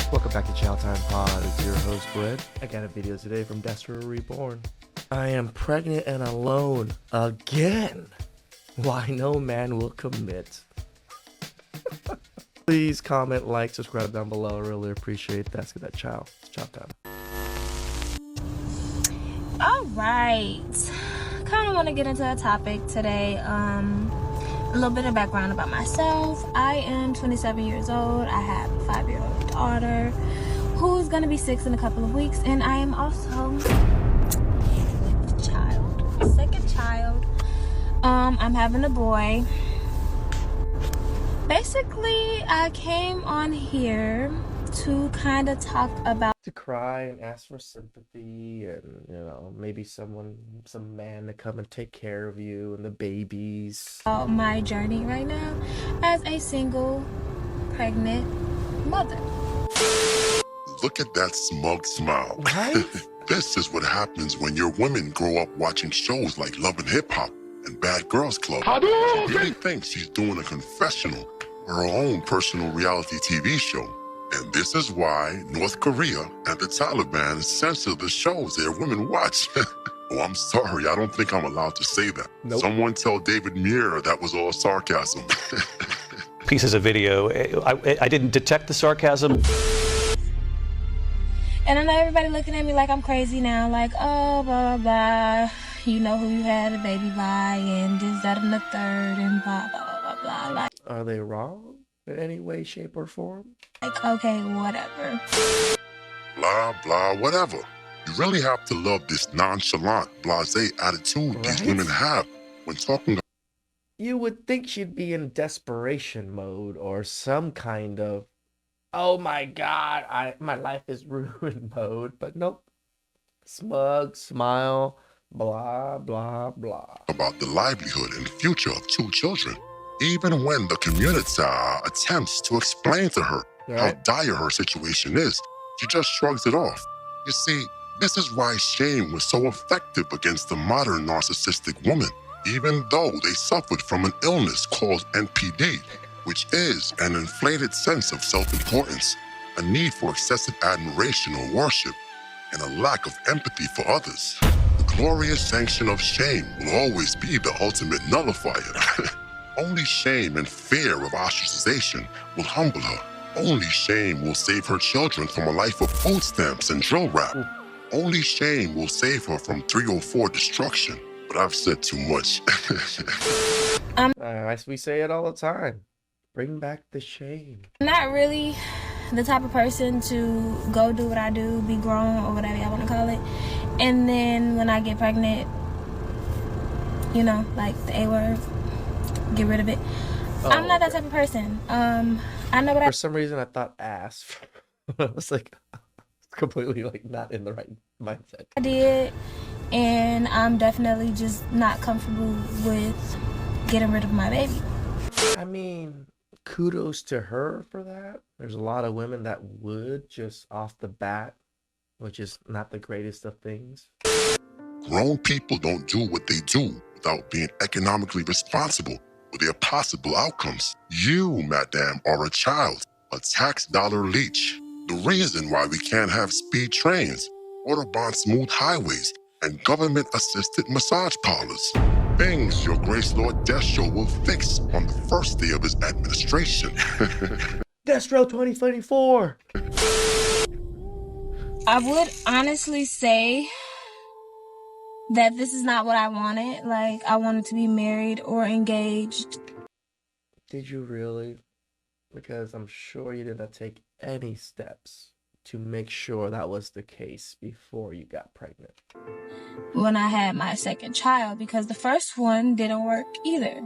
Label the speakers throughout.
Speaker 1: Welcome back to TheChowTimePod. It's your host, Red. I got a video today from Destro Reborn. I am pregnant and alone again. Why no man will commit. Please comment, like, subscribe down below. I really appreciate that. Let's get that chow. It's chow time.
Speaker 2: All right. Kind of want to get into a topic today. A little bit of background about myself. I am 27 years old. I have a 5-year-old daughter who's going to be 6 in a couple of weeks. And I am also second child. I'm having a boy. Basically, I came on here to kind of talk about
Speaker 1: To cry and ask for sympathy and, maybe some man to come and take care of you and the babies.
Speaker 2: my journey right now as a single pregnant mother.
Speaker 3: Look at that smug smile.
Speaker 1: Right?
Speaker 3: This is what happens when your women grow up watching shows like Love and Hip Hop and Bad Girls Club. She really thinks she's doing a confessional or her own personal reality TV show. And this is why North Korea and the Taliban censor the shows their women watch. Oh, I'm sorry. I don't think I'm allowed to say that.
Speaker 1: Nope.
Speaker 3: Someone tell David Muir that was all sarcasm.
Speaker 4: Pieces of video. I didn't detect the sarcasm.
Speaker 2: And I know everybody looking at me like I'm crazy now, like, oh, blah, blah, blah. You know who you had a baby by, and this, that, and the third, and blah, blah, blah, blah, blah.
Speaker 1: Are they wrong in any way, shape, or form?
Speaker 2: Like, okay, whatever.
Speaker 3: Blah, blah, whatever. You really have to love this nonchalant, blasé attitude these
Speaker 1: Right?
Speaker 3: women have when talking.
Speaker 1: You would think she'd be in desperation mode or some kind of, oh my God, my life is ruined mode. But nope. Smug, smile, blah, blah, blah.
Speaker 3: About the livelihood and future of 2 children, even when the community attempts to explain to her how
Speaker 1: Right?
Speaker 3: dire her situation is, she just shrugs it off. You see, this is why shame was so effective against the modern narcissistic woman, even though they suffered from an illness called NPD, which is an inflated sense of self-importance, a need for excessive admiration or worship, and a lack of empathy for others. The glorious sanction of shame will always be the ultimate nullifier. Only shame and fear of ostracization will humble her. Only shame will save her children from a life of food stamps and drill rap. Only shame will save her from 304 destruction. But I've said too much.
Speaker 1: As we say it all the time. Bring back the shame.
Speaker 2: I'm not really the type of person to go do what I do, be grown, or whatever y'all want to call it. And then when I get pregnant, like the A word, get rid of it. I'm not that type of person. I know what
Speaker 1: For some reason, I thought ass. I was like, completely not in the right mindset.
Speaker 2: I did, and I'm definitely just not comfortable with getting rid of my baby.
Speaker 1: I mean, kudos to her for that. There's a lot of women that would just off the bat, which is not the greatest of things.
Speaker 3: Grown people don't do what they do without being economically responsible for their possible outcomes. You, madam, are a child, a tax dollar leech. The reason why we can't have speed trains, Autobahn smooth highways, and government-assisted massage parlors. Things your Grace Lord Destro will fix on the first day of his administration.
Speaker 1: Destro 2024!
Speaker 2: I would honestly say that this is not what I wanted. Like, I wanted to be married or engaged.
Speaker 1: Did you really? Because I'm sure you didn't take any steps to make sure that was the case before you got pregnant.
Speaker 2: When I had my second child, because the first one didn't work either.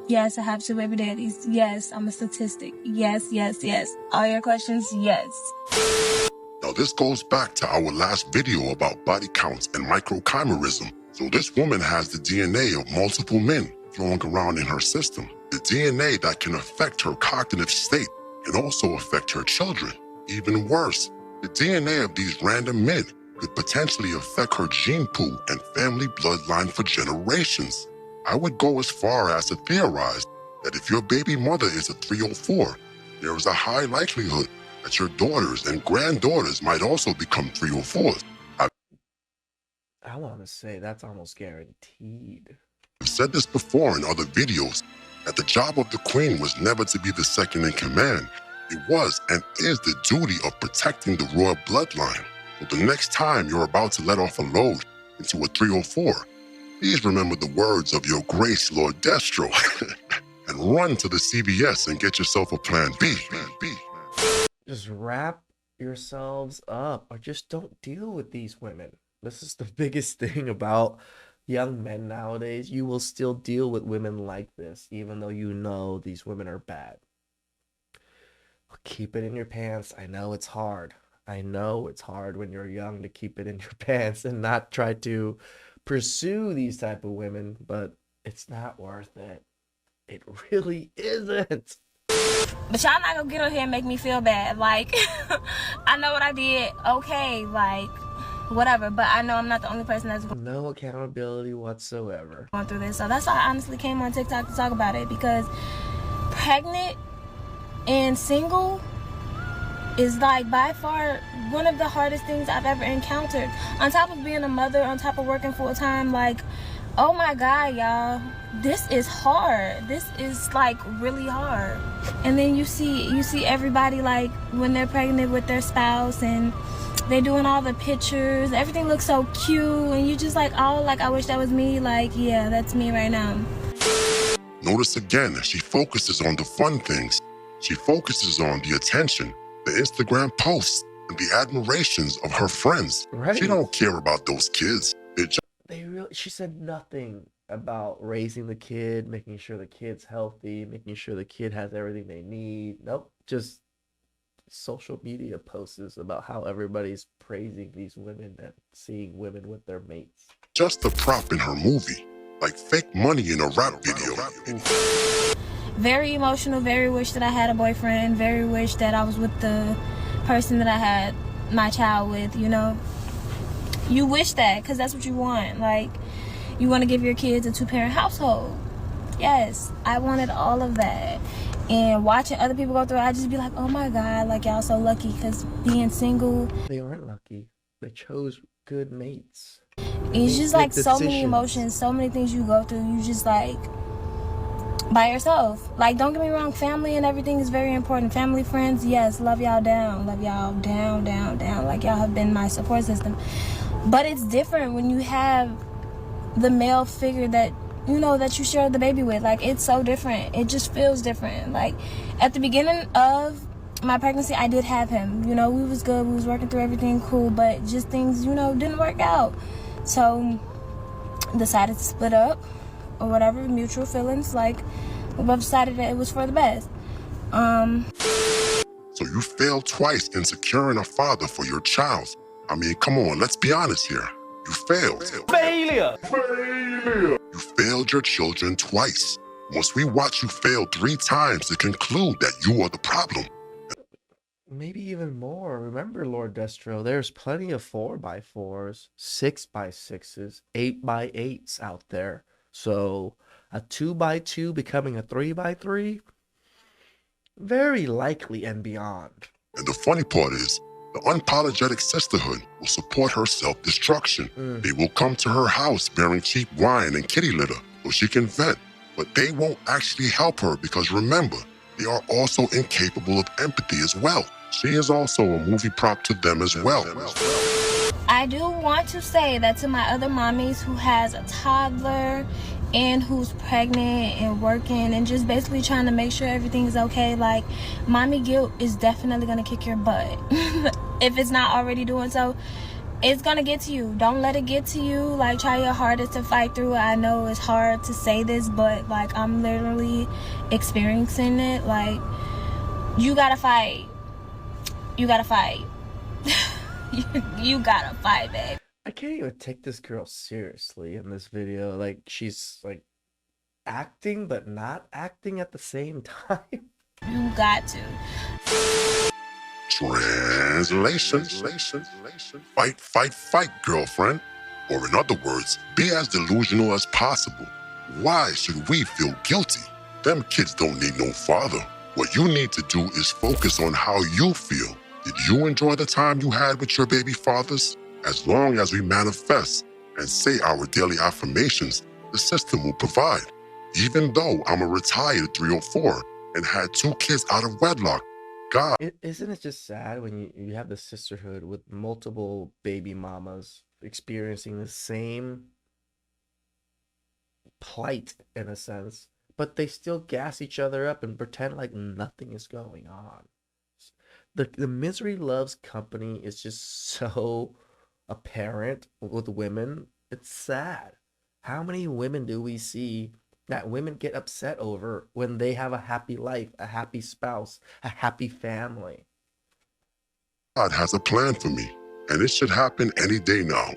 Speaker 2: Yes, I have 2 baby daddies. Yes, I'm a statistic. Yes, yes, yes. All your questions, yes.
Speaker 3: Now this goes back to our last video about body counts and microchimerism. So this woman has the DNA of multiple men flowing around in her system. The DNA that can affect her cognitive state can also affect her children. Even worse, the DNA of these random men could potentially affect her gene pool and family bloodline for generations. I would go as far as to theorize that if your baby mother is a 304, there is a high likelihood that your daughters and granddaughters might also become 304s.
Speaker 1: I want to say that's almost guaranteed.
Speaker 3: I've said this before in other videos, that the job of the queen was never to be the second in command. It was and is the duty of protecting the royal bloodline. So the next time you're about to let off a load into a 304, please remember the words of your grace, Lord Destro, and run to the CVS and get yourself a plan B.
Speaker 1: Just wrap yourselves up, or just don't deal with these women. This is the biggest thing about young men nowadays. You will still deal with women like this, even though you know these women are bad. Keep it in your pants. I know it's hard. I know it's hard when you're young to keep it in your pants and not try to pursue these type of women, but it's not worth it. It really isn't.
Speaker 2: But y'all not gonna get on here and make me feel bad. Like, I know what I did. Okay, like, whatever. But I know I'm not the only person that's
Speaker 1: no accountability whatsoever
Speaker 2: going through this. So that's why I honestly came on TikTok to talk about it, because pregnant and single is like by far one of the hardest things I've ever encountered. On top of being a mother, on top of working full time, like, oh my God, y'all, this is hard. This is like really hard. And then you see everybody, like, when they're pregnant with their spouse and they're doing all the pictures, everything looks so cute, and you just like, oh, like, I wish that was me. Like, yeah, that's me right now.
Speaker 3: Notice again, she focuses on the fun things. She focuses on the attention, the Instagram posts, and the admirations of her friends.
Speaker 1: Right.
Speaker 3: She don't care about those kids.
Speaker 1: She said nothing about raising the kid, making sure the kid's healthy, making sure the kid has everything they need. Nope, just social media posts about how everybody's praising these women and seeing women with their mates.
Speaker 3: Just a prop in her movie, like fake money in a rap video.
Speaker 2: Very emotional, very wish that I had a boyfriend, very wish that I was with the person that I had my child with, you know. You wish that, because that's what you want. Like, you want to give your kids a 2-parent household. Yes, I wanted all of that. And watching other people go through it, I just be like, oh my God, like, y'all so lucky, because being single.
Speaker 1: They aren't lucky. They chose good mates.
Speaker 2: It's just like so many emotions, so many things you go through. You just like by yourself. Like, don't get me wrong, family and everything is very important. Family, friends, yes, love y'all down. Love y'all down, down, down. Like, y'all have been my support system. But it's different when you have the male figure that, you know, that you share the baby with. Like, it's so different. It just feels different. Like, at the beginning of my pregnancy, I did have him. You know, we was good. We was working through everything cool. But just things, you know, didn't work out. So, decided to split up or whatever. Mutual feelings. Like, we both decided that it was for the best.
Speaker 3: So you failed twice in securing a father for your child. I mean, come on, let's be honest here. You failed.
Speaker 1: Failure!
Speaker 3: You failed your children twice. Once we watch you fail 3 times to conclude that you are the problem.
Speaker 1: Maybe even more. Remember, Lord Destro, there's plenty of 4x4s, 6x6s, 8x8s out there. So a 2x2 becoming a 3x3? Very likely and beyond.
Speaker 3: And the funny part is, the unapologetic sisterhood will support her self-destruction. They will come to her house bearing cheap wine and kitty litter so she can vent. But they won't actually help her because remember, they are also incapable of empathy as well. She is also a movie prop to them as well.
Speaker 2: I do want to say that to my other mommies who has a toddler and who's pregnant and working and just basically trying to make sure everything is okay, like, mommy guilt is definitely going to kick your butt. If it's not already doing so, it's going to get to you. Don't let it get to you. Like, try your hardest to fight through it. I know it's hard to say this, but, like, I'm literally experiencing it. Like, you got to fight. You got to fight. You got to fight, babe.
Speaker 1: I can't even take this girl seriously in this video. Like, she's like acting but not acting at the same time.
Speaker 2: You got to.
Speaker 3: Translation. Fight, fight, fight, girlfriend. Or in other words, be as delusional as possible. Why should we feel guilty? Them kids don't need no father. What you need to do is focus on how you feel. Did you enjoy the time you had with your baby fathers? As long as we manifest and say our daily affirmations, the system will provide. Even though I'm a retired 304 and had 2 kids out of wedlock, God
Speaker 1: Isn't it just sad when you have the sisterhood with multiple baby mamas experiencing the same plight in a sense, but they still gas each other up and pretend like nothing is going on. The misery loves company is just so apparent with women. It's sad. How many women do we see that women get upset over when they have a happy life, a happy spouse, a happy family?
Speaker 3: has a plan for me, and it should happen any day now.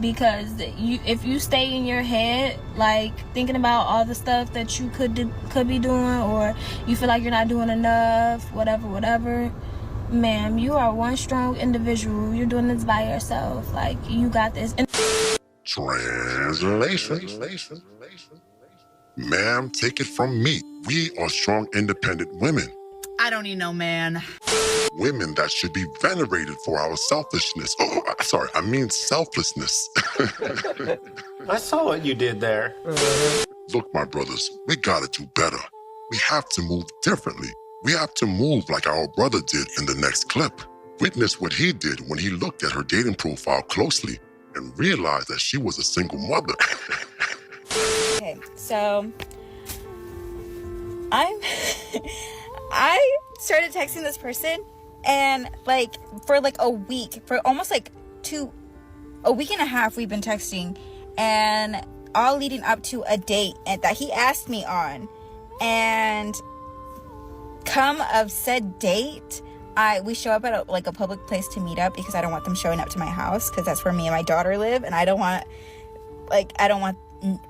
Speaker 2: Because if you stay in your head like thinking about all the stuff that you could be doing, or you feel like you're not doing enough, whatever, ma'am, you are one strong individual. You're doing this by yourself. Like, you got this.
Speaker 3: Translation. Ma'am, take it from me. We are strong, independent women.
Speaker 5: I don't need no man.
Speaker 3: Women that should be venerated for our selfishness. Selflessness.
Speaker 6: I saw what you did there.
Speaker 3: Look, my brothers, we gotta do better. We have to move differently. We have to move like our brother did in the next clip. Witness what he did when he looked at her dating profile closely and realized that she was a single mother.
Speaker 7: Okay, so I started texting this person, and for a week, for almost a week and a half, we've been texting, and all leading up to a date that he asked me on. And come of said date, we show up at a public place to meet up, because I don't want them showing up to my house, because that's where me and my daughter live, and I don't want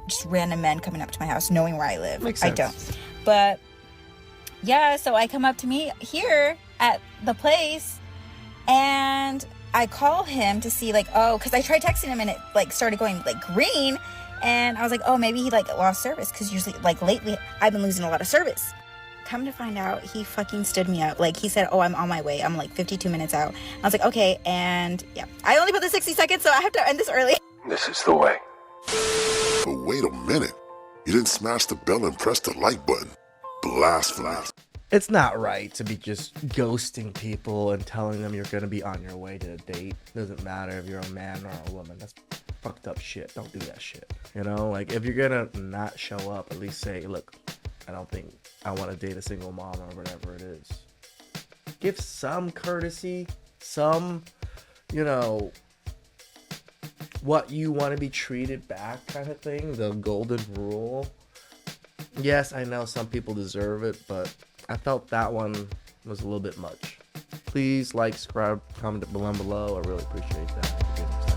Speaker 7: just random men coming up to my house knowing where I live.
Speaker 1: Makes sense.
Speaker 7: I don't. But yeah, so I come up to me here at the place, and I call him to see because I tried texting him and it started going green, and I was like, oh, maybe he lost service, because usually lately I've been losing a lot of service. Come to find out, he fucking stood me up. He said, oh, I'm on my way. I'm 52 minutes out. I was like, okay, and yeah, I only put the 60 seconds, so I have to end this early.
Speaker 6: This is the way.
Speaker 3: But wait a minute. You didn't smash the bell and press the like button. Blasphemy.
Speaker 1: It's not right to be just ghosting people and telling them you're going to be on your way to a date. Doesn't matter if you're a man or a woman. That's fucked up shit. Don't do that shit. If you're going to not show up, at least say, look, I don't think I want to date a single mom or whatever it is. Give some courtesy, some, what you want to be treated back kind of thing. The golden rule. Yes, I know some people deserve it, but I felt that one was a little bit much. Please like, subscribe, comment below. I really appreciate that.